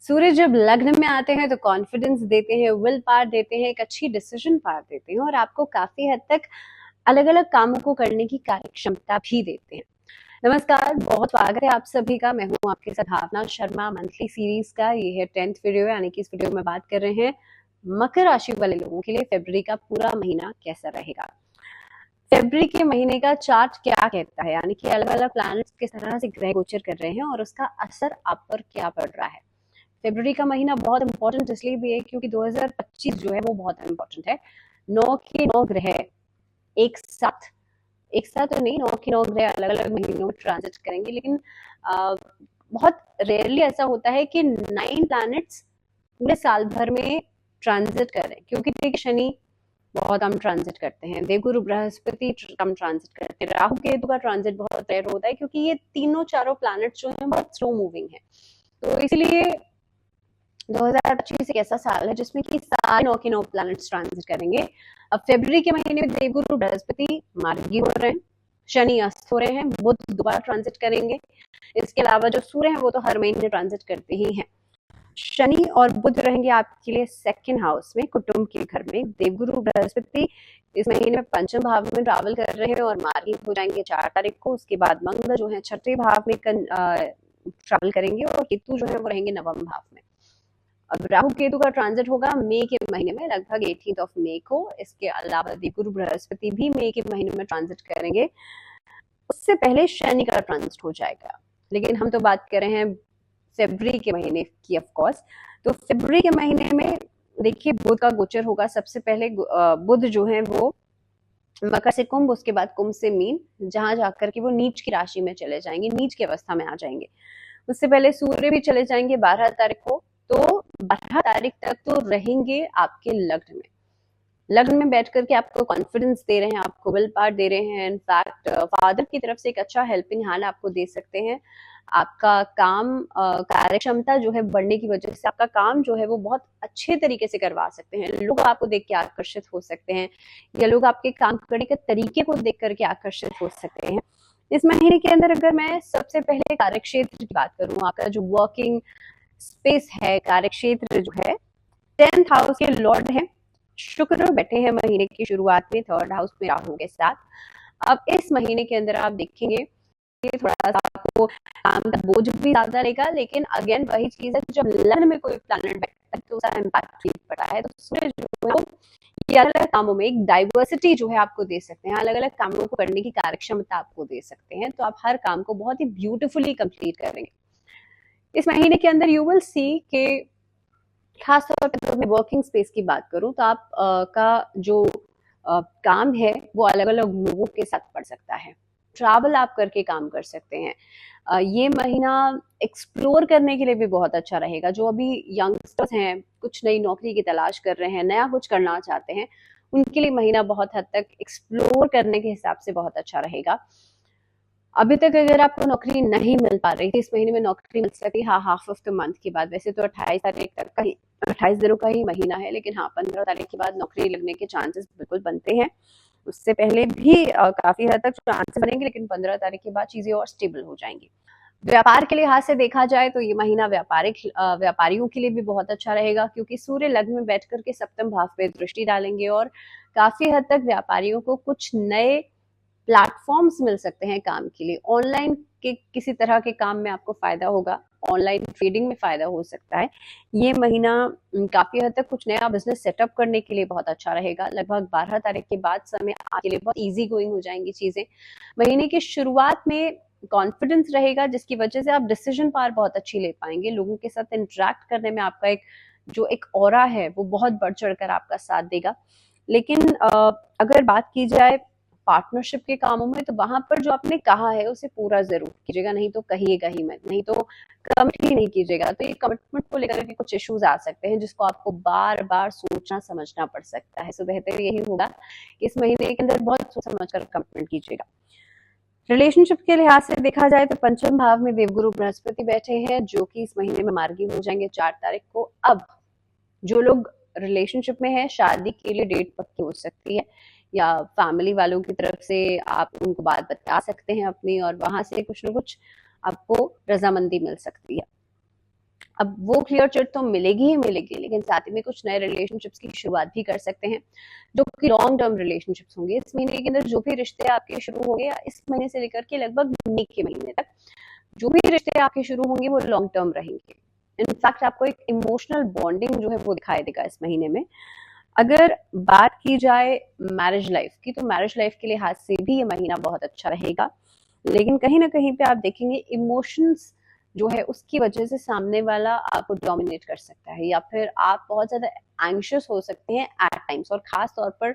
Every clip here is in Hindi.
सूर्य जब लग्न में आते हैं तो कॉन्फिडेंस देते हैं, विल पावर देते हैं, एक अच्छी डिसीजन पावर देते हैं और आपको काफी हद तक अलग अलग कामों को करने की कार्य क्षमता भी देते हैं। नमस्कार, बहुत स्वागत है आप सभी का। मैं हूं आपके साथ भावना शर्मा। मंथली सीरीज का ये है 10th वीडियो, यानी कि इस वीडियो में बात कर रहे हैं मकर राशि वाले लोगों के लिए फरवरी का पूरा महीना कैसा रहेगा। फरवरी के महीने का चार्ट क्या कहता है, यानी कि अलग अलग प्लैनेट्स किस तरह से ग्रह गोचर कर रहे हैं और उसका असर आप पर क्या पड़ रहा है। फरवरी का महीना बहुत इंपॉर्टेंट इसलिए भी है क्योंकि 2025 जो है वो बहुत इंपॉर्टेंट है। 9 के 9 ग्रह एक साथ तो नहीं, 9 के 9 ग्रह अलग अलग महीनों में ट्रांजिट करेंगे, लेकिन बहुत रेयरली ऐसा होता है कि 9 प्लैनेट्स पूरे साल भर में ट्रांजिट करें, क्योंकि देखिए शनि बहुत कम ट्रांजिट करते हैं, देवगुरु बृहस्पति कम ट्रांजिट करते हैं, राहु केतु का ट्रांजिट बहुत रेयर होता है क्योंकि ये तीनों चारों प्लैनेट्स जो हैं बहुत स्लो मूविंग है। तो इसलिए 2025 एक ऐसा साल है जिसमें कि सारे 9 के 9 प्लैनेट्स ट्रांजिट करेंगे। अब फरवरी के महीने में देवगुरु बृहस्पति मार्गी हो रहे हैं, शनि अस्त हो रहे हैं, बुध दोबारा ट्रांजिट करेंगे। इसके अलावा जो सूर्य है वो तो हर महीने ट्रांजिट करते ही हैं। शनि और बुध रहेंगे आपके लिए सेकंड हाउस में, कुटुंब के घर में। देवगुरु बृहस्पति इस महीने में पंचम भाव में ट्रैवल कर रहे हैं और मार्गी हो जाएंगे 4 तारीख को। उसके बाद मंगल जो है छठे भाव में ट्रैवल करेंगे और केतु जो है वो रहेंगे नवम भाव में। अब राहु केतु का ट्रांजिट होगा मई के महीने में, लगभग 18 मई को। इसके अलावा देवगुरु बृहस्पति भी मई के महीने में ट्रांजिट करेंगे, उससे पहले शनि का ट्रांजिट हो जाएगा। लेकिन हम तो बात कर रहे हैं फरवरी के महीने की, ऑफ कोर्स। तो फरवरी के महीने में देखिए बुध का गोचर होगा। सबसे पहले बुध जो है वो मकर से कुंभ, उसके बाद कुंभ से मीन, जहां जाकर के वो नीच की राशि में चले जाएंगे, नीच की अवस्था में आ जाएंगे। उससे पहले सूर्य भी चले जाएंगे 12 तारीख को। तो 12 तारीख तक तो रहेंगे आपके लग्न में बैठ करके आपको कॉन्फिडेंस दे रहे हैं, आपको विल पावर दे रहे हैं। इनफैक्ट फादर की तरफ से एक अच्छा हेल्पिंग हैंड आपको दे सकते हैं। आपका काम कार्य क्षमता जो है बढ़ने की वजह से आपका काम जो है वो बहुत अच्छे तरीके से करवा सकते हैं। लोग आपको देख के आकर्षित हो सकते हैं या लोग आपके काम करने के तरीके को देख करके आकर्षित हो सकते हैं। इस महीने के अंदर अगर मैं सबसे पहले कार्यक्षेत्र की बात करूं, आपका जो वर्किंग स्पेस है, कार्यक्षेत्र जो है 10th हाउस के लॉर्ड है शुक्र, बैठे हैं महीने की शुरुआत में 3rd हाउस में राहु के साथ। अब इस महीने के अंदर आप देखेंगे कि थोड़ा सा आपको काम का बोझ भी ज्यादा रहेगा, लेकिन अगेन वही चीज है, जब लग्न में कोई प्लैनेट बैठता है तो उसका इम्पैक्ट ठीक पड़ता है। तो सूर्य जो है ये अलग अलग कामों में एक डाइवर्सिटी जो है आपको दे सकते हैं, अलग अलग कामों को करने की कार्यक्षमता आपको दे सकते हैं। तो आप हर काम को बहुत ही ब्यूटिफुली कंप्लीट करेंगे इस महीने के अंदर। यू विल सी के खास तौर पर तो मैं वर्किंग स्पेस की बात करूं तो आप का जो काम है वो अलग अलग लोगों के साथ पड़ सकता है। ट्रैवल आप करके काम कर सकते हैं। ये महीना एक्सप्लोर करने के लिए भी बहुत अच्छा रहेगा। जो अभी यंगस्टर्स हैं, कुछ नई नौकरी की तलाश कर रहे हैं, नया कुछ करना चाहते हैं, उनके लिए महीना बहुत हद तक एक्सप्लोर करने के हिसाब से बहुत अच्छा रहेगा। अभी तक अगर आपको नौकरी नहीं मिल पा रही थी, इस महीने में नौकरी मिल सकती है हाफ ऑफ द मंथ के बाद। वैसे तो 28 तारीख तक का ही 28 दिनों का ही महीना है, लेकिन हाँ 15 तारीख के बाद नौकरी लगने के चांसेस बिल्कुल बनते हैं। उससे पहले भी काफी हद तक चांसेस बनेंगे, लेकिन 15 तारीख के बाद चीजें और स्टेबल हो जाएंगी। व्यापार के लिहाज से देखा जाए तो ये महीना व्यापारियों के लिए भी बहुत अच्छा रहेगा, क्योंकि सूर्य लग्न में बैठ करके सप्तम भाव पे दृष्टि डालेंगे और काफी हद तक व्यापारियों को कुछ नए प्लेटफॉर्म्स मिल सकते हैं काम के लिए। ऑनलाइन के किसी तरह के काम में आपको फायदा होगा, ऑनलाइन ट्रेडिंग में फायदा हो सकता है। ये महीना काफी हद तक कुछ नया बिजनेस सेटअप करने के लिए बहुत अच्छा रहेगा। लगभग 12 तारीख के बाद समय आपके लिए बहुत इजी गोइंग हो जाएंगी चीजें। महीने की शुरुआत में कॉन्फिडेंस रहेगा, जिसकी वजह से आप डिसीजन पावर बहुत अच्छी ले पाएंगे। लोगों के साथ इंटरेक्ट करने में आपका एक ऑरा है वो बहुत बढ़ चढ़कर आपका साथ देगा। लेकिन अगर बात की जाए पार्टनरशिप के कामों में, तो वहां पर जो आपने कहा है उसे पूरा जरूर कीजिएगा, नहीं तो कहिएगा ही मत, नहीं तो कमिट ही नहीं कीजिएगा। तो ये कमिटमेंट को लेकर के कुछ इश्यूज आ सकते हैं जिसको आपको बार बार सोचना समझना पड़ सकता है। सो बेहतर यही होगा कि इस महीने के अंदर बहुत सोच समझ कर कमिटमेंट कीजिएगा। रिलेशनशिप के लिहाज से देखा जाए तो पंचम भाव में देवगुरु बृहस्पति बैठे हैं, जो कि इस महीने में मार्गी हो जाएंगे 4 तारीख को। अब जो लोग रिलेशनशिप में है, शादी के लिए डेट पक्की हो सकती है, या फैमिली वालों की तरफ से आप उनको बात बता सकते हैं अपनी, और वहां से कुछ ना कुछ आपको रजामंदी मिल सकती है। अब वो क्लियर चिट तो मिलेगी ही मिलेगी, लेकिन साथ ही में कुछ नए रिलेशनशिप्स की शुरुआत भी कर सकते हैं, जो कि लॉन्ग टर्म रिलेशनशिप्स होंगे। इस महीने के अंदर जो भी रिश्ते आपके शुरू होंगे, या इस महीने से लेकर के लगभग मई के महीने तक जो भी रिश्ते आपके शुरू होंगे वो लॉन्ग टर्म रहेंगे। इनफैक्ट आपको एक इमोशनल बॉन्डिंग जो है वो दिखाई देगा इस महीने में। अगर बात की जाए मैरिज लाइफ की, तो मैरिज लाइफ के लिहाज से भी ये महीना बहुत अच्छा रहेगा, लेकिन कहीं ना कहीं पे आप देखेंगे इमोशंस जो है उसकी वजह से सामने वाला आपको डोमिनेट कर सकता है, या फिर आप बहुत ज्यादा एंग्शियस हो सकते हैं एट टाइम्स, और खास तौर पर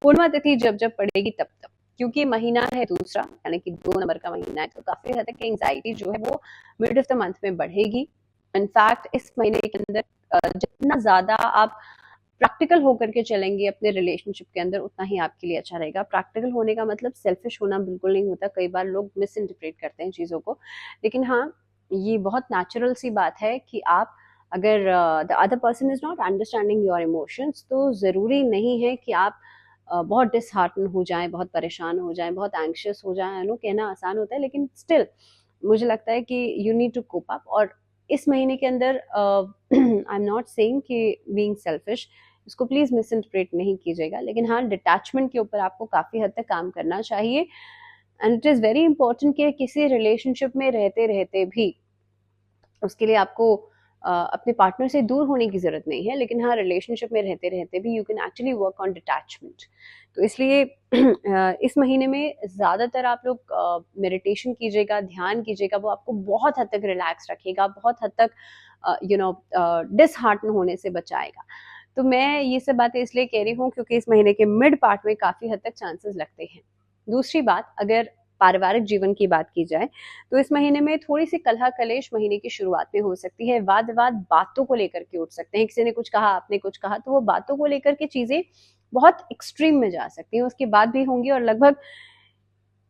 पूर्णिमा तिथि जब जब पड़ेगी तब तब, क्योंकि महीना है दूसरा, यानी कि 2 नंबर का महीना है, तो काफी हद तक एंग्जाइटी जो है वो मिड ऑफ द मंथ में बढ़ेगी। इनफैक्ट इस महीने के अंदर जितना ज्यादा आप प्रैक्टिकल होकर के चलेंगे अपने रिलेशनशिप के अंदर, उतना ही आपके लिए अच्छा रहेगा। प्रैक्टिकल होने का मतलब सेल्फिश होना बिल्कुल नहीं होता, कई बार लोग मिस इंटरप्रेट करते हैं चीजों को, लेकिन हाँ ये बहुत नेचुरल सी बात है कि आप अगर the other person is not understanding your emotions, तो जरूरी नहीं है कि आप बहुत डिसहार्टन हो जाएं, बहुत परेशान हो जाएं, बहुत एंग्शियस हो जाएं। नो कहना आसान होता है, लेकिन स्टिल मुझे लगता है कि you need to cope up. और इस महीने के अंदर आई एम नॉट सेइंग कि बीइंग सेल्फिश, इसको प्लीज मिस इंटरप्रेट नहीं कीजिएगा, लेकिन हाँ डिटैचमेंट के ऊपर आपको काफी हद तक काम करना चाहिए। And it is very important कि किसी रिलेशनशिप में रहते रहते भी उसके लिए आपको अपने पार्टनर से दूर होने की जरूरत नहीं है, लेकिन हाँ रिलेशनशिप में रहते रहते भी you can actually work on detachment. तो इसलिए इस महीने में ज्यादातर आप लोग मेडिटेशन कीजिएगा, ध्यान कीजिएगा, वो आपको बहुत हद तक रिलैक्स रखेगा, बहुत हद तक डिसहार्टन होने से बचाएगा। तो मैं ये सब बातें इसलिए कह रही हूँ क्योंकि इस महीने के मिड पार्ट में काफी हद तक चांसेस लगते हैं। दूसरी बात, अगर पारिवारिक जीवन की बात की जाए, तो इस महीने में थोड़ी सी कलह कलेश महीने की शुरुआत में हो सकती है। वाद विवाद बातों को लेकर के उठ सकते हैं, किसी ने कुछ कहा, आपने कुछ कहा, तो वो बातों को लेकर के चीजें बहुत एक्सट्रीम में जा सकती हैं, उसके बाद भी होंगी। और लगभग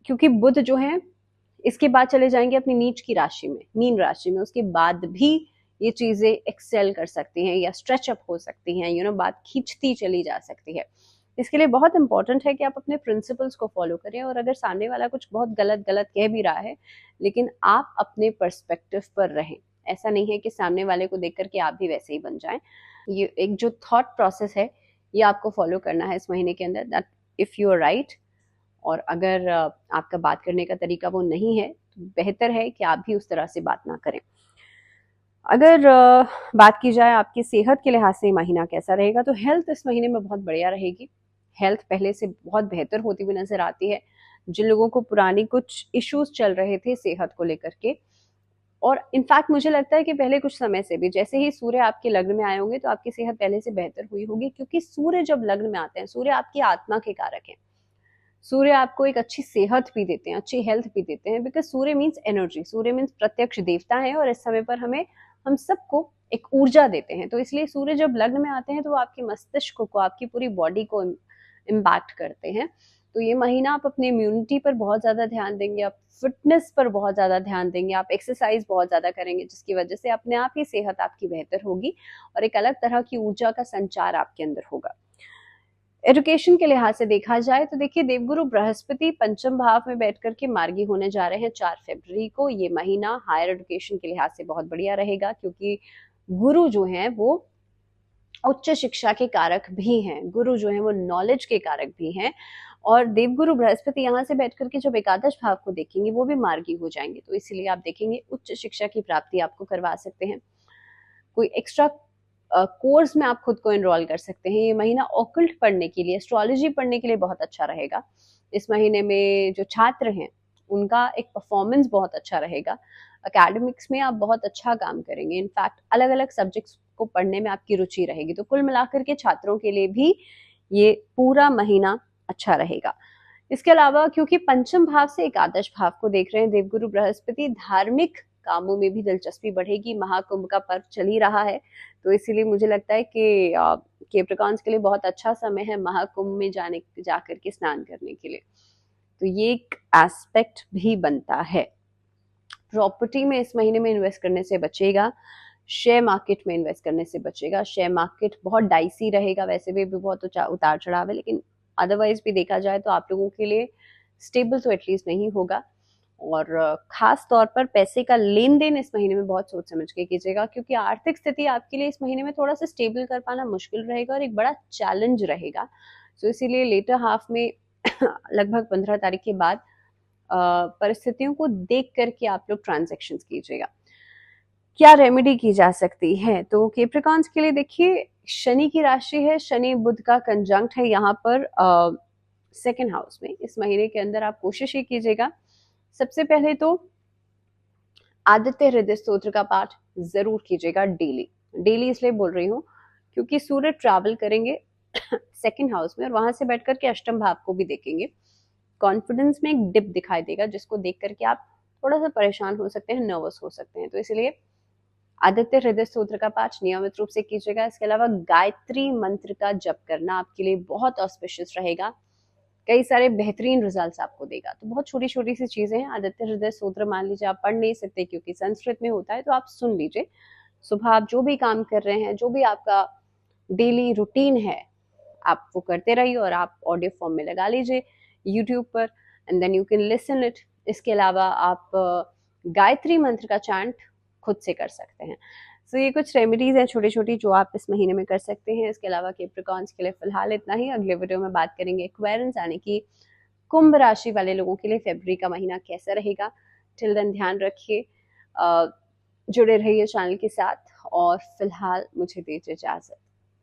क्योंकि बुध जो है इसके बाद चले जाएंगे अपनी नीच की राशि में, मीन राशि में, उसके बाद भी ये चीजें एक्सेल कर सकती हैं या स्ट्रेच अप हो सकती हैं, बात खींचती चली जा सकती है। इसके लिए बहुत इंपॉर्टेंट है कि आप अपने प्रिंसिपल्स को फॉलो करें, और अगर सामने वाला कुछ बहुत गलत गलत कह भी रहा है, लेकिन आप अपने पर्सपेक्टिव पर रहें। ऐसा नहीं है कि सामने वाले को देख करके आप भी वैसे ही बन जाएं। ये एक जो थॉट प्रोसेस है ये आपको फॉलो करना है इस महीने के अंदर, that if you are right, और अगर आपका बात करने का तरीका वो नहीं है, तो बेहतर है कि आप भी उस तरह से बात ना करें। अगर बात की जाए आपकी सेहत के लिहाज से महीना कैसा रहेगा, तो हेल्थ इस महीने में बहुत बढ़िया रहेगी। हेल्थ पहले से बहुत बेहतर होती हुई नजर आती है। जिन लोगों को पुरानी कुछ इश्यूज चल रहे थे सेहत को लेकर के, और इनफैक्ट मुझे लगता है कि पहले कुछ समय से भी, जैसे ही सूर्य आपके लग्न में आए होंगे तो आपकी सेहत पहले से बेहतर हुई होगी, क्योंकि सूर्य जब लग्न में आते हैं, सूर्य आपकी आत्मा के कारक हैं। सूर्य आपको एक अच्छी सेहत भी देते हैं, अच्छी हेल्थ भी देते हैं, because Surya means energy, Surya means प्रत्यक्ष देवता है, और इस समय पर हम सबको एक ऊर्जा देते हैं। तो इसलिए सूर्य जब लग्न में आते हैं तो वो आपके मस्तिष्क को, आपकी पूरी बॉडी को इम्पैक्ट करते हैं। तो ये महीना आप अपनी इम्यूनिटी पर बहुत ज्यादा ध्यान देंगे, आप फिटनेस पर बहुत ज्यादा ध्यान देंगे, आप एक्सरसाइज बहुत ज्यादा करेंगे, जिसकी वजह से अपने आप ही सेहत आपकी बेहतर होगी और एक अलग तरह की ऊर्जा का संचार आपके अंदर होगा। एजुकेशन के लिहाज से देखा जाए तो देखिए, देवगुरु बृहस्पति पंचम भाव में बैठ करके मार्गी होने जा रहे हैं 4 फरवरी को। ये महीना हायर एजुकेशन के लिहाज से बहुत बढ़िया रहेगा, क्योंकि गुरु जो हैं वो उच्च शिक्षा के कारक भी हैं, गुरु जो है वो नॉलेज के कारक भी हैं। और देवगुरु बृहस्पति यहाँ से बैठ करके जब एकादश भाव को देखेंगे वो भी मार्गी हो जाएंगे, तो इसीलिए आप देखेंगे उच्च शिक्षा की प्राप्ति आपको करवा सकते हैं। कोई एक्स्ट्रा कोर्स में आप खुद को एनरोल कर सकते हैं। ये महीना ऑकल्ट पढ़ने के लिए, एस्ट्रोलॉजी पढ़ने के लिए बहुत अच्छा रहेगा। इस महीने में जो छात्र हैं उनका एक परफॉर्मेंस बहुत अच्छा रहेगा, एकेडमिक्स में आप बहुत अच्छा काम करेंगे, इनफैक्ट अलग अलग सब्जेक्ट्स को पढ़ने में आपकी रुचि रहेगी। तो कुल मिलाकर के छात्रों के लिए भी ये पूरा महीना अच्छा रहेगा। इसके अलावा क्योंकि पंचम भाव से एकादश भाव को देख रहे हैं देवगुरु बृहस्पति, धार्मिक कामों में भी दिलचस्पी बढ़ेगी। महाकुंभ का पर्व चल ही रहा है, तो इसीलिए मुझे लगता है कि कैप्रिकॉन्स के लिए बहुत अच्छा समय है महाकुंभ में जाकर के स्नान करने के लिए। तो ये एक एस्पेक्ट भी बनता है। प्रॉपर्टी में इस महीने में इन्वेस्ट करने से बचेगा, शेयर मार्केट में इन्वेस्ट करने से बचेगा। शेयर मार्केट बहुत डाइसी रहेगा, वैसे भी बहुत उतार चढ़ाव है, लेकिन अदरवाइज भी देखा जाए तो आप लोगों के लिए स्टेबल तो एटलीस्ट नहीं होगा। और खास तौर पर पैसे का लेन देन इस महीने में बहुत सोच समझ के कीजिएगा, क्योंकि आर्थिक स्थिति आपके लिए इस महीने में थोड़ा सा स्टेबल कर पाना मुश्किल रहेगा और एक बड़ा चैलेंज रहेगा। तो इसीलिए लेटर हाफ में लगभग 15 तारीख के बाद परिस्थितियों को देख करके आप लोग ट्रांजेक्शन कीजिएगा। क्या रेमेडी की जा सकती है? तो कैप्रिकॉन्स के लिए देखिए, शनि की राशि है, शनि बुध का कंजंक्ट है यहाँ पर सेकेंड हाउस में। इस महीने के अंदर आप कोशिश ये कीजिएगा, सबसे पहले तो आदित्य हृदय स्तोत्र का पाठ जरूर कीजिएगा डेली। डेली इसलिए बोल रही हूँ क्योंकि सूर्य ट्रैवल करेंगे सेकेंड हाउस में और वहां से बैठ करके अष्टम भाव को भी देखेंगे। कॉन्फिडेंस में एक डिप दिखाई देगा जिसको देख करके आप थोड़ा सा परेशान हो सकते हैं, नर्वस हो सकते हैं। तो इसलिए आदित्य हृदय स्तोत्र का पाठ नियमित रूप से कीजिएगा। इसके अलावा गायत्री मंत्र का जप करना आपके लिए बहुत ऑस्पिशियस रहेगा, कई सारे बेहतरीन रिजल्ट्स आपको देगा। तो बहुत छोटी छोटी सी चीजें हैं। आदित्य हृदय स्तोत्र मान लीजिए आप पढ़ नहीं सकते क्योंकि संस्कृत में होता है, तो आप सुन लीजिए। सुबह आप जो भी काम कर रहे हैं, जो भी आपका डेली रूटीन है, आप वो करते रहिए और आप ऑडियो फॉर्म में लगा लीजिए यूट्यूब पर, and then you can listen it. इसके अलावा आप गायत्री मंत्र का चैंट खुद से कर सकते हैं। सो ये कुछ रेमेडीज हैं छोटी छोटी जो आप इस महीने में कर सकते हैं। इसके अलावा कैप्रिकॉन्स के लिए फिलहाल इतना ही। अगले वीडियो में बात करेंगे एक्वेरियंस यानी कि कुंभ राशि वाले लोगों के लिए फरवरी का महीना कैसा रहेगा। टिल देन ध्यान रखिए, जुड़े रहिए चैनल के साथ और फिलहाल मुझे दीजिए इजाजत।